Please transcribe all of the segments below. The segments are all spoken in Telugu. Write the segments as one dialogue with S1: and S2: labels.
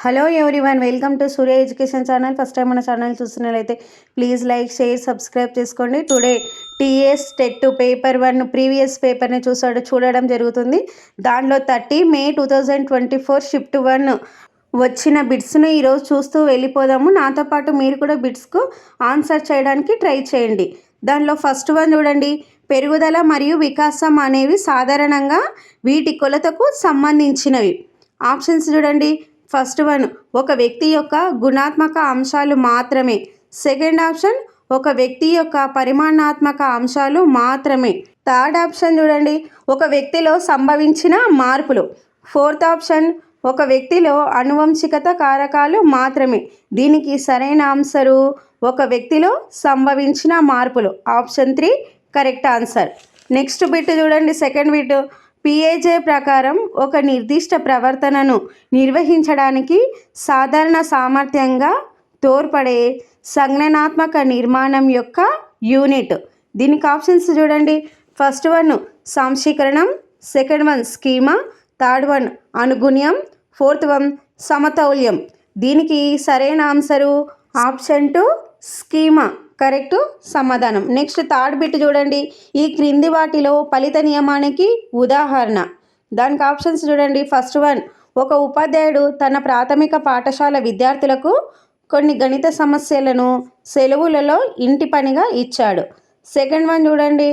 S1: Hello everyone, welcome to Surya education channel. First time మన ఛానల్ చూస్తున్నట్లయితే ప్లీజ్ లైక్, షేర్, సబ్స్క్రైబ్ చేసుకోండి. Today TS TET paper 1 previous పేపర్ని చూడడం జరుగుతుంది. దాంట్లో 30 మే 2024 షిఫ్ట్ 1 వచ్చిన బిట్స్ను ఈరోజు చూస్తూ వెళ్ళిపోదాము. నాతో పాటు మీరు కూడా బిట్స్కు ఆన్సర్ చేయడానికి ట్రై చేయండి. దానిలో ఫస్ట్ వన్ చూడండి. పెరుగుదల మరియు వికాసం అనేవి సాధారణంగా వీటి కొలతకు సంబంధించినవి. ఆప్షన్స్ చూడండి. ఫస్ట్ వన్, ఒక వ్యక్తి యొక్క గుణాత్మక అంశాలు మాత్రమే. సెకండ్ ఆప్షన్, ఒక వ్యక్తి యొక్క పరిమాణాత్మక అంశాలు మాత్రమే. థర్డ్ ఆప్షన్ చూడండి, ఒక వ్యక్తిలో సంభవించిన మార్పులు. ఫోర్త్ ఆప్షన్, ఒక వ్యక్తిలో ఆనువంశికత కారకాలు మాత్రమే. దీనికి సరైన ఆన్సరు ఒక వ్యక్తిలో సంభవించిన మార్పులు. Option 3 correct answer. Next bit చూడండి. సెకండ్ బిట్, పిఏజే ప్రకారం ఒక నిర్దిష్ట ప్రవర్తనను నిర్వహించడానికి సాధారణ సామర్థ్యంగా తోడ్పడే సంజ్ఞానాత్మక నిర్మాణం యొక్క యూనిట్. దీనికి ఆప్షన్స్ చూడండి. ఫస్ట్ వన్ సాంశీకరణం, second one schema, third one అనుగుణ్యం, ఫోర్త్ వన్ సమతౌల్యం. దీనికి సరైన ఆన్సరు ఆప్షన్ 2 స్కీమా కరెక్ట్ సమాధానం. నెక్స్ట్ థర్డ్ బిట్ చూడండి. ఈ క్రింది వాటిలో ఫలిత నియమానికి ఉదాహరణ. దానికి ఆప్షన్స్ చూడండి. ఫస్ట్ వన్, ఒక ఉపాధ్యాయుడు తన ప్రాథమిక పాఠశాల విద్యార్థులకు కొన్ని గణిత సమస్యలను సెలవులలో ఇంటి పనిగా ఇచ్చాడు. సెకండ్ వన్ చూడండి.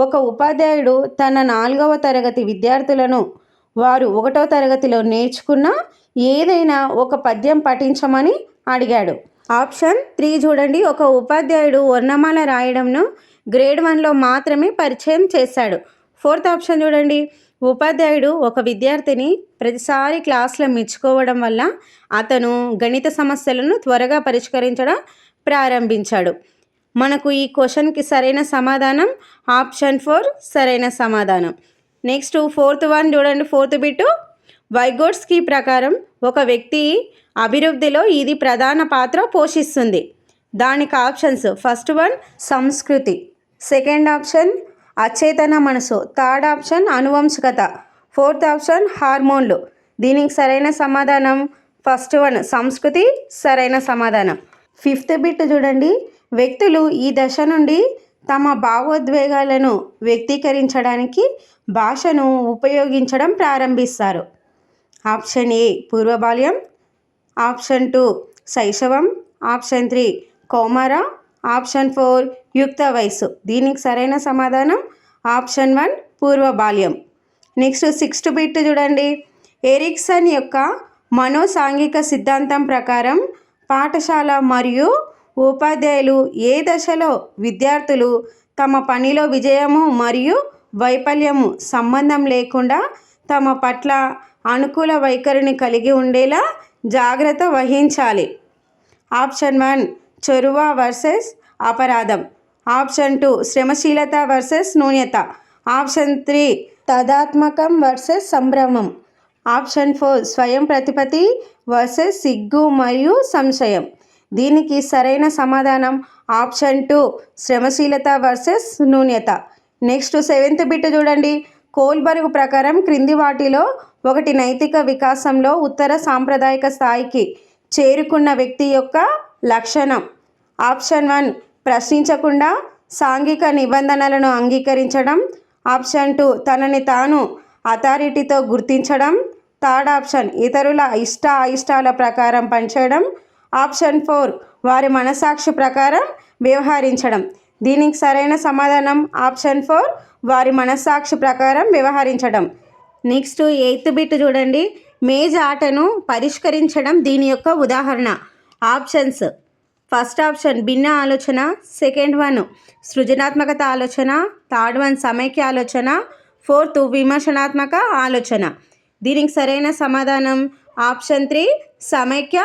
S1: ఒక ఉపాధ్యాయుడు తన 4వ తరగతి విద్యార్థులను వారు 1వ తరగతిలో నేర్చుకున్న ఏదైనా ఒక పద్యం పఠించమని అడిగాడు. ఆప్షన్ 3 చూడండి. ఒక ఉపాధ్యాయుడు వర్ణమాల రాయడంను గ్రేడ్ 1లో మాత్రమే పరిచయం చేశాడు. ఫోర్త్ ఆప్షన్ చూడండి. ఉపాధ్యాయుడు ఒక విద్యార్థిని ప్రతిసారి క్లాస్లో మెచ్చుకోవడం వల్ల అతను గణిత సమస్యలను త్వరగా పరిష్కరించడం ప్రారంభించాడు. మనకు ఈ క్వశ్చన్కి సరైన సమాధానం ఆప్షన్ 4 సరైన సమాధానం. నెక్స్ట్ ఫోర్త్ వన్ చూడండి. ఫోర్త్ బిట్, వైగోట్స్కీ ప్రకారం ఒక వ్యక్తి అభివృద్ధిలో ఇది ప్రధాన పాత్ర పోషిస్తుంది. దానికి ఆప్షన్స్ ఫస్ట్ వన్ సంస్కృతి, సెకండ్ ఆప్షన్ అచేతన మనసు, థర్డ్ ఆప్షన్ అనువంశికత, ఫోర్త్ ఆప్షన్ హార్మోన్లు. దీనికి సరైన సమాధానం ఫస్ట్ వన్ సంస్కృతి సరైన సమాధానం. ఫిఫ్త్ బిట్ చూడండి. వ్యక్తులు ఈ దశ నుండి తమ భావోద్వేగాలను వ్యక్తీకరించడానికి భాషను ఉపయోగించడం ప్రారంభిస్తారు. ఆప్షన్ ఏ పూర్వబాల్యం, ఆప్షన్ 2 శైశవం, ఆప్షన్ 3 కౌమార, ఆప్షన్ 4 యుక్త వయసు. దీనికి సరైన సమాధానం ఆప్షన్ 1 పూర్వ బాల్యం. నెక్స్ట్ సిక్స్త్ బిట్ చూడండి. ఎరిక్సన్ యొక్క మనోసాంఘిక సిద్ధాంతం ప్రకారం పాఠశాల మరియు ఉపాధ్యాయులు ఏ దశలో విద్యార్థులు తమ పనిలో విజయము మరియు వైఫల్యము సంబంధం లేకుండా తమ పట్ల అనుకూల వైఖరిని కలిగి ఉండేలా జాగ్రత్త వహించాలి. ఆప్షన్ 1 చొరవ వర్సెస్ అపరాధం, ఆప్షన్ 2 శ్రమశీలత వర్సెస్ న్యూనత, ఆప్షన్ 3 తదాత్మకం వర్సెస్ సంభ్రమం, ఆప్షన్ 4 స్వయం ప్రతిపత్తి వర్సెస్ సిగ్గు మరియు సంశయం. దీనికి సరైన సమాధానం ఆప్షన్ 2 శ్రమశీలత వర్సెస్ న్యూనత. నెక్స్ట్ సెవెంత్ బిట్ చూడండి. కోల్బర్గ్ ప్రకారం క్రింది వాటిలో ఒకటి నైతిక వికాసంలో ఉత్తర సాంప్రదాయిక స్థాయికి చేరుకున్న వ్యక్తి యొక్క లక్షణం. ఆప్షన్ 1 ప్రశ్నించకుండా సాంఘిక నిబంధనలను అంగీకరించడం, ఆప్షన్ 2 తనని తాను అథారిటీతో గుర్తించడం, థర్డ్ ఆప్షన్ ఇతరుల అయిష్టాల ప్రకారం పనిచేయడం, ఆప్షన్ 4 వారి మనసాక్షి ప్రకారం వ్యవహరించడం. దీనికి సరైన సమాధానం ఆప్షన్ 4 వారి మనస్సాక్షి ప్రకారం వ్యవహరించడం. నెక్స్ట్ ఎయిత్ బిట్ చూడండి. మేజ్ ఆటను పరిష్కరించడం దీని యొక్క ఉదాహరణ. ఆప్షన్స్ ఫస్ట్ ఆప్షన్ భిన్న ఆలోచన, సెకండ్ వన్ సృజనాత్మకత ఆలోచన, థర్డ్ వన్ సమైక్య ఆలోచన, ఫోర్త్ విమర్శనాత్మక ఆలోచన. దీనికి సరైన సమాధానం ఆప్షన్ 3 సమైక్య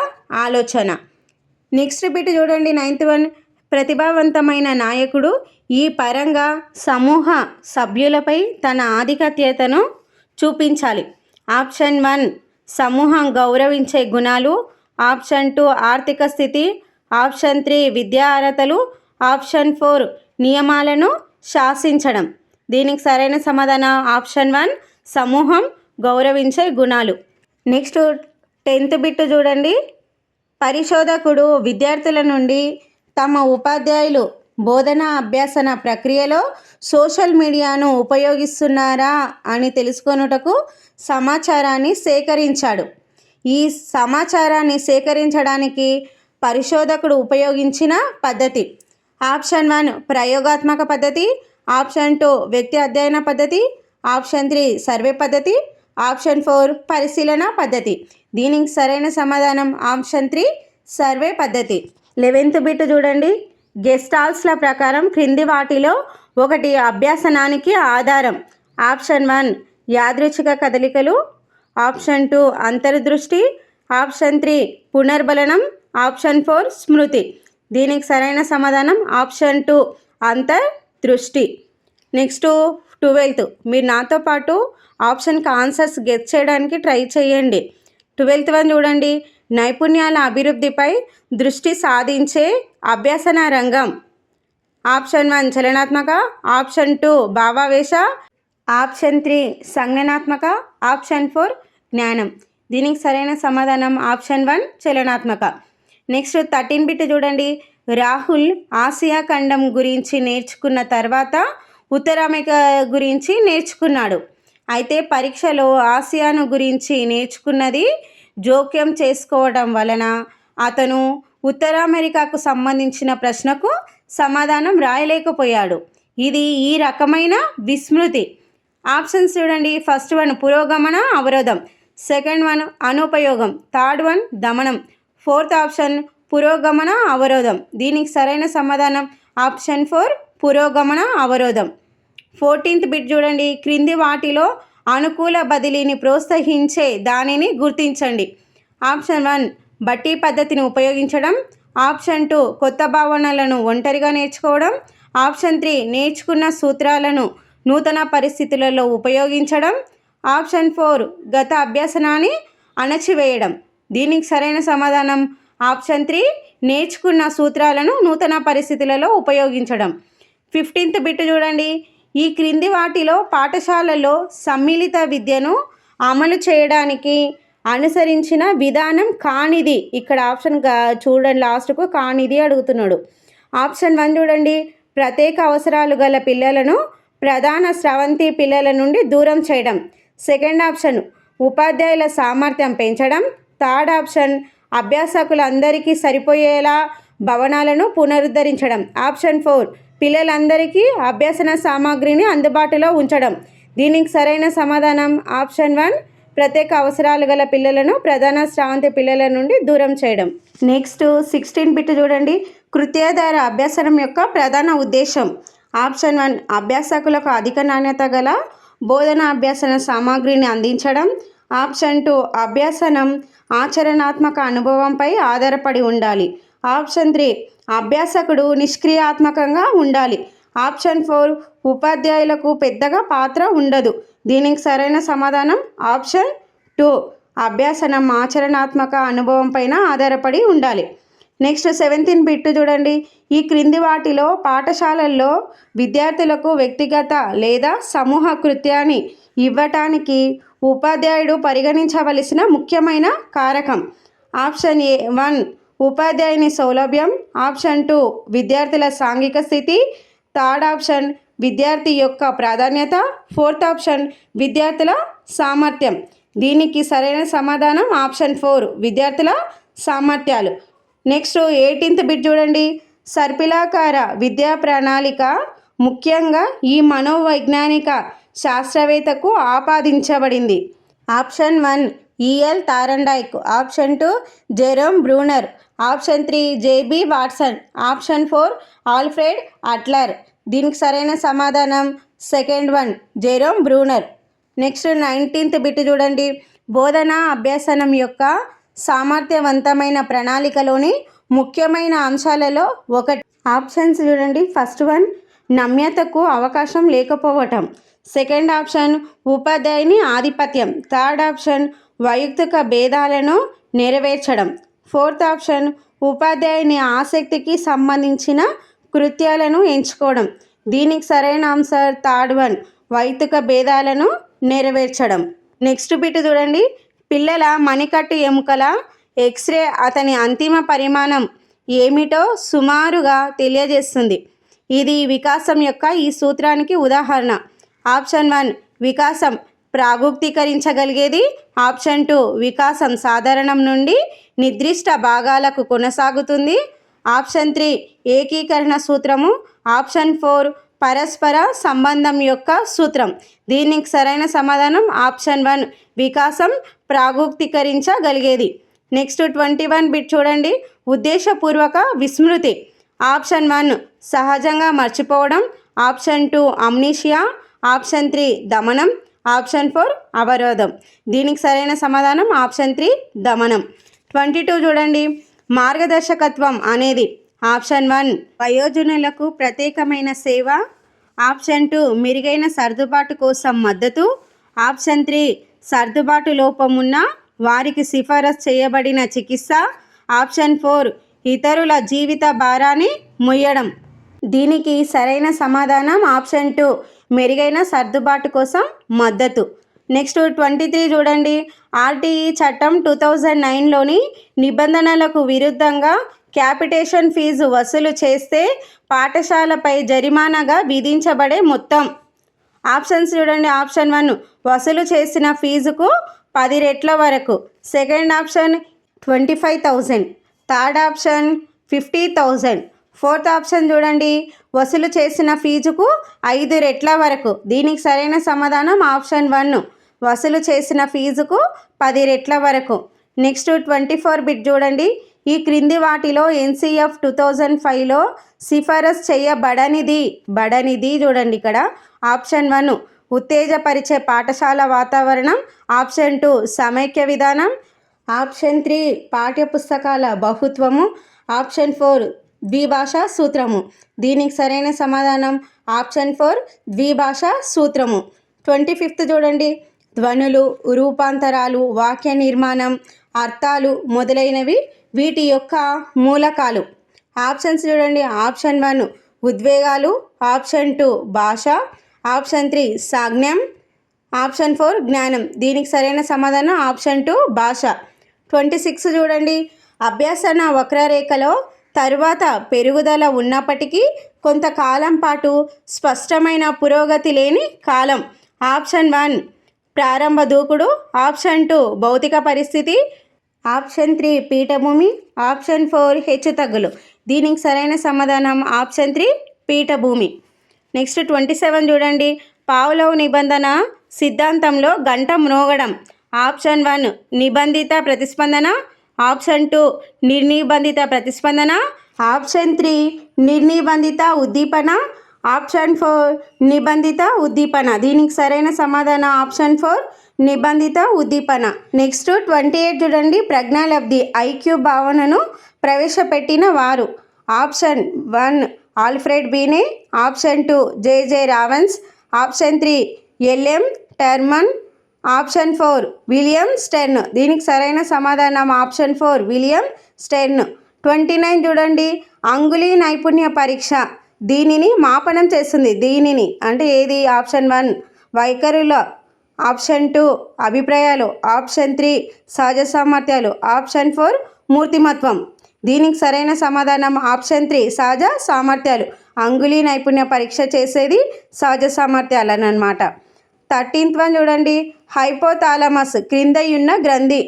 S1: ఆలోచన. నెక్స్ట్ బిట్ చూడండి. నైన్త్ వన్ ప్రతిభావంతమైన నాయకుడు ఈ పరంగా సమూహ సభ్యులపై తన ఆధిపత్యతను చూపించాలి. ఆప్షన్ 1 సమూహం గౌరవించే గుణాలు, ఆప్షన్ 2 ఆర్థిక స్థితి, ఆప్షన్ 3 విద్యా అర్హతలు, ఆప్షన్ 4 నియమాలను శాసించడం. దీనికి సరైన సమాధానం ఆప్షన్ 1 సమూహం గౌరవించే గుణాలు. నెక్స్ట్ 10th బిట్ చూడండి. పరిశోధకుడు విద్యార్థుల నుండి తమ ఉపాధ్యాయులు బోధన అభ్యాసన ప్రక్రియలో సోషల్ మీడియాను ఉపయోగిస్తున్నారా అని తెలుసుకొనుటకు సమాచారాన్ని సేకరించాడు. ఈ సమాచారాన్ని సేకరించడానికి పరిశోధకుడు ఉపయోగించిన పద్ధతి: ఆప్షన్ 1 ప్రయోగాత్మక పద్ధతి, ఆప్షన్ 2 వ్యక్తి అధ్యయన పద్ధతి, ఆప్షన్ 3 సర్వే పద్ధతి, ఆప్షన్ 4 పరిశీలన పద్ధతి. దీనికి సరైన సమాధానం ఆప్షన్ 3 సర్వే పద్ధతి. 11th బిట్ చూడండి. గెస్టాల్స్ల ప్రకారం క్రింది వాటిలో ఒకటి అభ్యాసనానికి ఆధారం: ఆప్షన్ 1 యాదృచ్ఛిక కదలికలు, ఆప్షన్ 2 అంతర్దృష్టి, ఆప్షన్ 3 పునర్బలనం, ఆప్షన్ 4 స్మృతి. దీనికి సరైన సమాధానం ఆప్షన్ 2 అంతర్దృష్టి. Next 12th. మీరు నాతో పాటు ఆప్షన్కి ఆన్సర్స్ గెస్ చేయడానికి ట్రై చేయండి. 12th వన్ చూడండి. నైపుణ్యాల అభివృద్ధిపై దృష్టి సాధించే అభ్యసన రంగం: ఆప్షన్ 1 చలనాత్మక, ఆప్షన్ 2 భావావేశ, ఆప్షన్ 3 సంజ్ఞానాత్మక, ఆప్షన్ 4 జ్ఞానం. దీనికి సరైన సమాధానం ఆప్షన్ 1 చలనాత్మక. నెక్స్ట్ 13 బిట్ చూడండి. రాహుల్ ఆసియా ఖండం గురించి నేర్చుకున్న తర్వాత ఉత్తర అమెరికా గురించి నేర్చుకున్నాడు. అయితే పరీక్షలో ఆసియాను గురించి నేర్చుకున్నది జోక్యం చేసుకోవడం వలన అతను ఉత్తర అమెరికాకు సంబంధించిన ప్రశ్నకు సమాధానం రాయలేకపోయాడు. ఇది ఈ రకమైన విస్మృతి. ఆప్షన్స్ చూడండి. ఫస్ట్ 1 పురోగమన అవరోధం, సెకండ్ 1 అనుపయోగం, థర్డ్ 1 దమనం, ఫోర్త్ ఆప్షన్ పురోగమన అవరోధం. దీనికి సరైన సమాధానం ఆప్షన్ 4 పురోగమన అవరోధం. 14th బిట్ చూడండి. క్రింది వాటిలో అనుకూల బదిలీని ప్రోత్సహించే దానిని గుర్తించండి: ఆప్షన్ 1 బట్టి పద్ధతిని ఉపయోగించడం, ఆప్షన్ 2 కొత్త భావనలను ఒంటరిగా నేర్చుకోవడం, ఆప్షన్ 3 నేర్చుకున్న సూత్రాలను నూతన పరిస్థితులలో ఉపయోగించడం, ఆప్షన్ 4 గత అభ్యసనాన్ని అణచివేయడం. దీనికి సరైన సమాధానం ఆప్షన్ 3 నేర్చుకున్న సూత్రాలను నూతన పరిస్థితులలో ఉపయోగించడం. 15th బిట్ చూడండి. ఈ క్రింది వాటిలో పాఠశాలలో సమ్మిళిత విద్యను అమలు చేయడానికి అనుసరించిన విధానం కానిది. ఇక్కడ ఆప్షన్ చూడండి, లాస్ట్కు కానిది అడుగుతున్నాడు. ఆప్షన్ 1 చూడండి. ప్రత్యేక అవసరాలు గల పిల్లలను ప్రధాన స్రవంతి పిల్లల నుండి దూరం చేయడం. సెకండ్ ఆప్షన్ ఉపాధ్యాయుల సామర్థ్యం పెంచడం. థర్డ్ ఆప్షన్ అభ్యాసకులందరికీ సరిపోయేలా భవనాలను పునరుద్ధరించడం. ఆప్షన్ 4 పిల్లలందరికీ అభ్యసన సామాగ్రిని అందుబాటులో ఉంచడం. దీనికి సరైన సమాధానం ఆప్షన్ 1 ప్రత్యేక అవసరాలు గల పిల్లలను ప్రధాన స్రవంతి పిల్లల నుండి దూరం చేయడం. నెక్స్ట్ 16 బిట్ చూడండి. కృత్యాధార అభ్యసనం యొక్క ప్రధాన ఉద్దేశం: ఆప్షన్ 1 అభ్యాసకులకు అధిక నాణ్యత గల బోధన అభ్యసన సామాగ్రిని అందించడం, ఆప్షన్ 2 అభ్యసనం ఆచరణాత్మక అనుభవంపై ఆధారపడి ఉండాలి, ఆప్షన్ 3 అభ్యాసకుడు నిష్క్రియాత్మకంగా ఉండాలి, ఆప్షన్ 4 ఉపాధ్యాయులకు పెద్దగా పాత్ర ఉండదు. దీనికి సరైన సమాధానం ఆప్షన్ 2 అభ్యాసనం ఆచరణాత్మక అనుభవం పైన ఆధారపడి ఉండాలి. నెక్స్ట్ 17 బిట్ చూడండి. ఈ క్రింది వాటిలో పాఠశాలల్లో విద్యార్థులకు వ్యక్తిగత లేదా సమూహ కృత్యాన్ని ఇవ్వటానికి ఉపాధ్యాయుడు పరిగణించవలసిన ముఖ్యమైన కారకం: ఆప్షన్ 1 ఉపాధ్యాయుని సౌలభ్యం, ఆప్షన్ 2 విద్యార్థుల సాంఘిక స్థితి, థర్డ్ ఆప్షన్ విద్యార్థి యొక్క ప్రాధాన్యత, ఫోర్త్ ఆప్షన్ విద్యార్థుల సామర్థ్యం. దీనికి సరైన సమాధానం ఆప్షన్ 4 విద్యార్థుల సామర్థ్యాలు. నెక్స్ట్ 18th బిట్ చూడండి. సర్పిలాకార విద్యా ప్రణాళిక ముఖ్యంగా ఈ మనోవైజ్ఞానిక శాస్త్రవేత్తకు ఆపాదించబడింది: option 1 E L Thorndike, option 2 Jerome Bruner, option 3 J B Watson, option 4 Alfred Adler. దీనికి సరైన సమాధానం second 1 Jerome Bruner. Next 19th bit చూడండి. బోధన అభ్యసనం యొక్క సామర్థ్యవంతమైన ప్రణాళికలోని ముఖ్యమైన అంశాలలో ఒకటి. ఆప్షన్స్ చూడండి. ఫస్ట్ 1 నమ్యతకు అవకాశం లేకపోవటం, సెకండ్ ఆప్షన్ ఉపాధ్యాయుని ఆధిపత్యం, థర్డ్ ఆప్షన్ వైయక్తిక భేదాలను నెరవేర్చడం, ఫోర్త్ ఆప్షన్ ఉపాధ్యాయుని ఆసక్తికి సంబంధించిన కృత్యాలను ఎంచుకోవడం. దీనికి సరైన ఆన్సర్ థర్డ్ 1 వైయక్తిక భేదాలను నెరవేర్చడం. నెక్స్ట్ బిట్ చూడండి. పిల్లల మణికట్టు ఎముకల ఎక్స్రే అతని అంతిమ పరిమాణం ఏమిటో సుమారుగా తెలియజేస్తుంది. ఇది వికాసం యొక్క ఈ సూత్రానికి ఉదాహరణ. ఆప్షన్ 1 వికాసం ప్రాగుక్తీకరించగలిగేది. ఆప్షన్ 2 వికాసం సాధారణం నుండి నిర్దిష్ట భాగాలకు కొనసాగుతుంది. ఆప్షన్ 3 ఏకీకరణ సూత్రము. ఆప్షన్ 4 పరస్పర సంబంధం యొక్క సూత్రం. దీనికి సరైన సమాధానం ఆప్షన్ 1 వికాసం ప్రాగుక్తీకరించగలిగేది. నెక్స్ట్ 21 బిట్ చూడండి. ఉద్దేశపూర్వక విస్మృతి. ఆప్షన్ 1 సహజంగా మర్చిపోవడం. Option 2 amnesia. ఆప్షన్ 3 దమనం. ఆప్షన్ 4 అవరోధం. దీనికి సరైన సమాధానం ఆప్షన్ 3 దమనం. 22 చూడండి. మార్గదర్శకత్వం అనేది ఆప్షన్ 1 వయోజనులకు ప్రత్యేకమైన సేవ. ఆప్షన్ 2 మెరుగైన సర్దుబాటు కోసం మద్దతు. ఆప్షన్ 3 సర్దుబాటు లోపం ఉన్న వారికి సిఫారసు చేయబడిన చికిత్స. ఆప్షన్ 4 ఇతరుల జీవిత భారాన్ని మొయ్యడం. దీనికి సరైన సమాధానం ఆప్షన్ 2 మెరుగైన సర్దుబాటు కోసం మద్దతు. నెక్స్ట్ 23 చూడండి. ఆర్టీఈ చట్టం 2009లోని నిబంధనలకు విరుద్ధంగా క్యాపిటేషన్ ఫీజు వసూలు చేస్తే పాఠశాలపై జరిమానాగా విధించబడే మొత్తం. ఆప్షన్స్ చూడండి. ఆప్షన్ 1 వసూలు చేసిన ఫీజుకు 10 రెట్ల వరకు. Second option 25,000. Third option 50,000. Fourth option చూడండి. వసూలు చేసిన ఫీజుకు 5 రెట్ల వరకు. దీనికి సరైన సమాధానం ఆప్షన్ 1 వసూలు చేసిన ఫీజుకు 10 రెట్ల వరకు. నెక్స్ట్ 24 బిట్ చూడండి. ఈ క్రింది వాటిలో NCF 2005లో సిఫారసు చేయబడనిది చూడండి ఇక్కడ. ఆప్షన్ 1 ఉత్తేజపరిచే పాఠశాల వాతావరణం. ఆప్షన్ 2 సమైక్య విధానం. ఆప్షన్ 3 పాఠ్యపుస్తకాల బహుత్వము. ఆప్షన్ 4 ద్విభాషా సూత్రము. దీనికి సరైన సమాధానం ఆప్షన్ 4 ద్విభాషా సూత్రము. 25 చూడండి. ధ్వనులు, రూపాంతరాలు, వాక్య నిర్మాణం, అర్థాలు మొదలైనవి వీటి యొక్క మూలకాలు. ఆప్షన్స్ చూడండి. ఆప్షన్ 1 ఉద్వేగాలు. ఆప్షన్ 2 భాష. ఆప్షన్ 3 సాజ్ఞం. ఆప్షన్ 4 జ్ఞానం. దీనికి సరైన సమాధానం ఆప్షన్ 2 భాష. 26 చూడండి. అభ్యాసన వక్రరేఖలో తరువాత పెరుగుదల ఉన్నప్పటికీ కొంతకాలం పాటు స్పష్టమైన పురోగతి లేని కాలం. ఆప్షన్ 1 ప్రారంభ దూకుడు. ఆప్షన్ 2 భౌతిక పరిస్థితి. ఆప్షన్ 3 పీఠభూమి. ఆప్షన్ 4 హెచ్చుతగ్గులు. దీనికి సరైన సమాధానం ఆప్షన్ 3 పీఠభూమి. నెక్స్ట్ 27 చూడండి. పావ్లోవ్ నిబంధన సిద్ధాంతంలో గంట మ్రోగడం. ఆప్షన్ 1 నిబంధిత ప్రతిస్పందన. ఆప్షన్ 2 నిర్నిబంధిత ప్రతిస్పందన. ఆప్షన్ 3 నిర్నిబంధిత ఉద్దీపన. ఆప్షన్ 4 నిబంధిత ఉద్దీపన. దీనికి సరైన సమాధానం ఆప్షన్ 4 నిబంధిత ఉద్దీపన. నెక్స్ట్ 28 చూడండి. ప్రజ్ఞాలబ్ధి ఐక్యూ భావనను ప్రవేశపెట్టిన వారు. Option 1 Alfred Binet. Option 2 J Ravens. Option 3 L M Terman. Option 4 William Stern. దీనికి సరైన సమాధానం ఆప్షన్ 4 విలియం స్టెర్న్. 29 చూడండి. అంగుళీ నైపుణ్య పరీక్ష దీనిని మాపనం చేస్తుంది. దీనిని అంటే ఏది? ఆప్షన్ 1 వైఖరుల. ఆప్షన్ 2 అభిప్రాయాలు. ఆప్షన్ 3 సహజ సామర్థ్యాలు. ఆప్షన్ 4 మూర్తిమత్వం. దీనికి సరైన సమాధానం ఆప్షన్ 3 సహజ సామర్థ్యాలు. అంగుళీ నైపుణ్య పరీక్ష చేసేది సహజ సామర్థ్యాలను అన్నమాట. 13th వన్ చూడండి. హైపోథాలమస్ క్రిందయున్న గ్రంథి.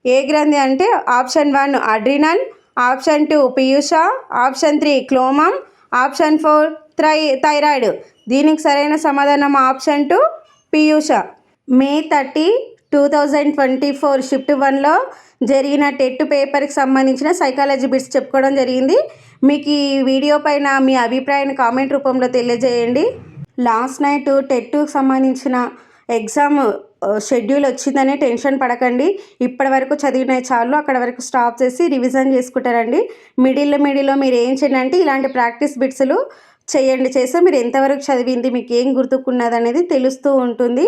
S1: ఏ గ్రంథి అంటే ఆప్షన్ 1 అడ్రినల్. ఆప్షన్ 2 పీయూష. ఆప్షన్ 3 క్లోమం. Option 4 thyroid. దీనికి సరైన సమాధానం ఆప్షన్ 2 పీయూష. May 30, 2024 షిఫ్ట్ 1లో జరిగిన టెట్ పేపర్కి సంబంధించిన సైకాలజీ బిట్స్ చెప్పుకోవడం జరిగింది. మీకు ఈ వీడియో పైన మీ అభిప్రాయాన్ని కామెంట్ రూపంలో తెలియజేయండి. లాస్ట్ నైట్ టెట్కి సంబంధించిన ఎగ్జామ్ షెడ్యూల్ వచ్చిందని టెన్షన్ పడకండి. ఇప్పటి వరకు చదివినవి చాలు. అక్కడ వరకు స్టాప్ చేసి రివిజన్ చేసుకుంటారండి. మిడిల్లో మీరు ఏం చేయండి అంటే ఇలాంటి ప్రాక్టీస్ బిట్స్లు చేయండి. చేస్తే మీరు ఎంతవరకు చదివింది, మీకు ఏం గుర్తుకున్నది అనేది తెలుస్తూ ఉంటుంది.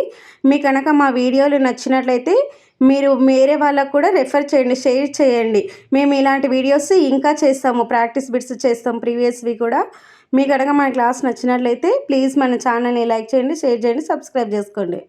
S1: మీ కనుక మా వీడియోలు నచ్చినట్లయితే మీరు వేరే వాళ్ళకు కూడా రెఫర్ చేయండి, షేర్ చేయండి. మేము ఇలాంటి వీడియోస్ ఇంకా చేస్తాము, ప్రాక్టీస్ బిట్స్ చేస్తాం ప్రీవియస్వి కూడా. మీ కనుక మన క్లాస్ నచ్చినట్లయితే ప్లీజ్ మన ఛానల్ని లైక్ చేయండి, షేర్ చేయండి, సబ్స్క్రైబ్ చేసుకోండి.